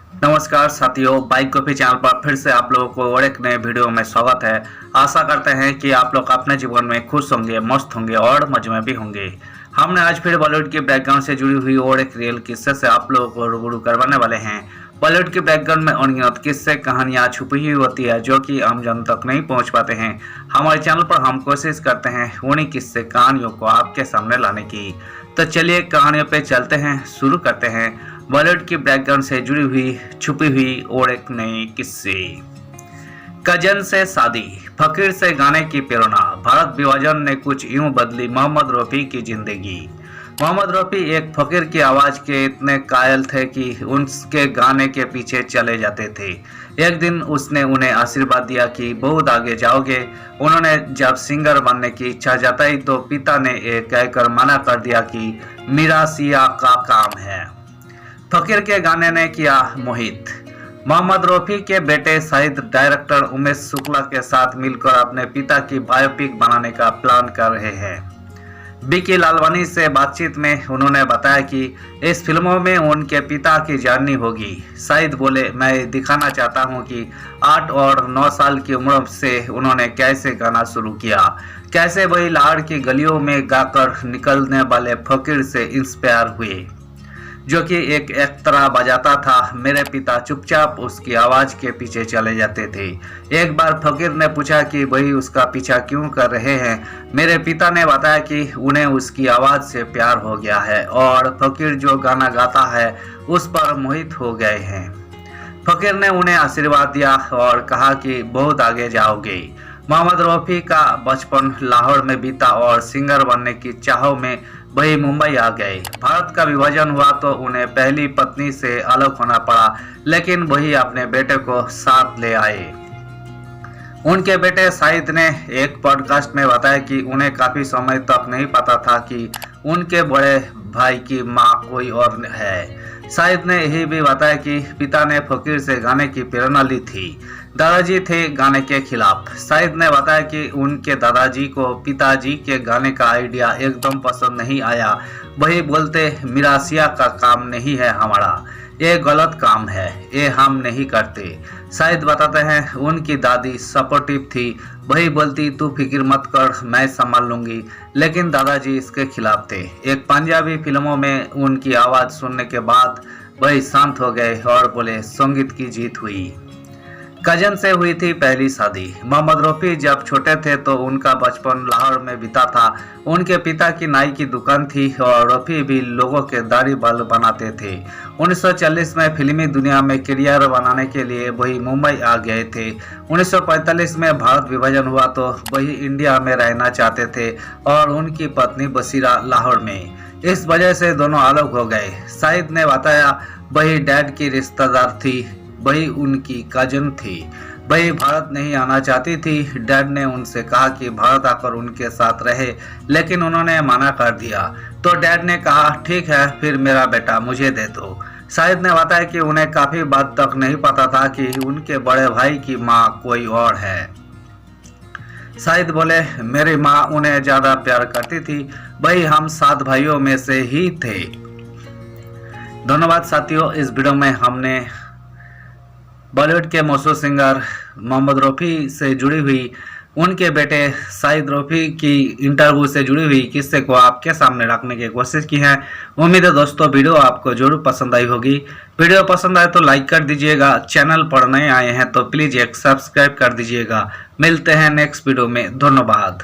नमस्कार साथियों, bike coffee channel पर फिर से आप लोगों को और एक नए वीडियो में स्वागत है। आशा करते हैं कि आप लोग अपने जीवन में खुश होंगे, मस्त होंगे और मजे में भी होंगे। हमने आज फिर बॉलीवुड के बैकग्राउंड से जुड़ी हुई और एक रियल किस्से से आप लोगों को रूबरू करवाने वाले हैं। बॉलीवुड के बैकग्राउंड में अनगिनत किस्से कहानियां छुपी हुई होती है जो कि आम जन तक नहीं पहुंच पाते हैं। हमारे चैनल पर हम कोशिश करते हैं उन्हीं किस्से कहानियों को आपके सामने लाने की। तो चलिए कहानियों पे चलते हैं, शुरू करते हैं बॉलीवुड की बैकग्राउंड से जुड़ी हुई छुपी हुई और एक नई किस्से। कजन से शादी, फकीर से गाने की प्रेरणा। भारत विभाजन ने कुछ यूं बदली मोहम्मद रफी की जिंदगी। मोहम्मद रफी एक फकीर की आवाज के इतने कायल थे कि उनके गाने के पीछे चले जाते थे। एक दिन उसने उन्हें आशीर्वाद दिया कि बहुत आगे जाओगे। उन्होंने जब सिंगर बनने की इच्छा जताई तो पिता ने एक कहकर मना कर दिया कि मिरासिया का काम है। फकीर के गाने ने किया मोहित। मोहम्मद रफी के बेटे शाहिद डायरेक्टर उमेश शुक्ला के साथ मिलकर अपने पिता की बायोपिक बनाने का प्लान कर रहे हैं। बीकी लालवानी से बातचीत में उन्होंने बताया कि इस फिल्मों में उनके पिता की जर्नी होगी। शाहिद बोले, मैं दिखाना चाहता हूं कि 8 और 9 साल की उम्र से उन्होंने कैसे गाना शुरू किया, कैसे वही लाहौर की गलियों में गाकर निकलने वाले फकीर से इंस्पायर हुए जो कि एक तरह बजाता था। मेरे पिता चुपचाप उसकी आवाज के पीछे चले जाते थे। एक बार फकीर ने पूछा कि वही उसका पीछा क्यों कर रहे हैं। मेरे पिता ने बताया कि उन्हें उसकी आवाज से प्यार हो गया है और फकीर जो गाना गाता है उस पर मोहित हो गए हैं। फकीर ने उन्हें आशीर्वाद दिया और कहा कि बहुत आगे जाओगे। मोहम्मद रफी का बचपन लाहौर में बीता और सिंगर बनने की चाह में वही मुंबई आ गए। भारत का विभाजन हुआ तो उन्हें पहली पत्नी से अलग होना पड़ा, लेकिन वही अपने बेटे को साथ ले आए। उनके बेटे शाहिद ने एक पॉडकास्ट में बताया कि उन्हें काफी समय तक नहीं पता था कि उनके बड़े भाई की मां कोई और है। शाहिद ने यही भी बताया कि पिता ने फकीर से गाने की प्रेरणा ली थी। दादाजी थे गाने के खिलाफ। शाहिद ने बताया कि उनके दादाजी को पिताजी के गाने का आइडिया एकदम पसंद नहीं आया। वही बोलते, मिरासिया का काम नहीं है हमारा, ये गलत काम है, ये हम नहीं करते। शाहिद बताते हैं उनकी दादी सपोर्टिव थी। वही बोलती, तू फिक्र मत कर, मैं संभाल लूंगी, लेकिन दादाजी इसके खिलाफ थे। एक पंजाबी फिल्मों में उनकी आवाज सुनने के बाद वही शांत हो गए और बोले, संगीत की जीत हुई। कजन से हुई थी पहली शादी। मोहम्मद रफी जब छोटे थे तो उनका बचपन लाहौर में बीता था। उनके पिता की नाई की दुकान थी और रफी भी लोगों के दाढ़ी बाल बनाते थे। 1940 में फिल्मी दुनिया में करियर बनाने के लिए वही मुंबई आ गए थे। 1945 में भारत विभाजन हुआ तो वही इंडिया में रहना चाहते थे और उनकी पत्नी बसीरा लाहौर में। इस वजह से दोनों अलग हो गए। शाहिद ने बताया, वही डैड की रिश्तेदार थी, वही उनकी कजन थी। वही भारत नहीं आना चाहती थी। डैड ने उनसे कहा कि भारत आकर उनके साथ रहे, लेकिन उन्होंने मना कर दिया। तो डैड ने कहा, ठीक है, फिर मेरा बेटा मुझे दे दो। शाहिद ने बताया कि उन्हें काफी बात तक नहीं पता था कि उनके बड़े भाई की माँ कोई और है। शाहिद बोले, मेरी माँ उन्हें ज्यादा प्यार करती थी, वही हम 7 भाइयों में से ही थे। धन्यवाद साथियों, इस वीडियो में हमने बॉलीवुड के मशहूर सिंगर मोहम्मद रफी से जुड़ी हुई उनके बेटे शाहिद रफी की इंटरव्यू से जुड़ी हुई किस्से को आपके सामने रखने की कोशिश की है। उम्मीद है दोस्तों वीडियो आपको जरूर पसंद आई होगी। वीडियो पसंद आए तो लाइक कर दीजिएगा। चैनल पर नए आए हैं तो प्लीज एक सब्सक्राइब कर दीजिएगा। मिलते हैं नेक्स्ट वीडियो में। धन्यवाद।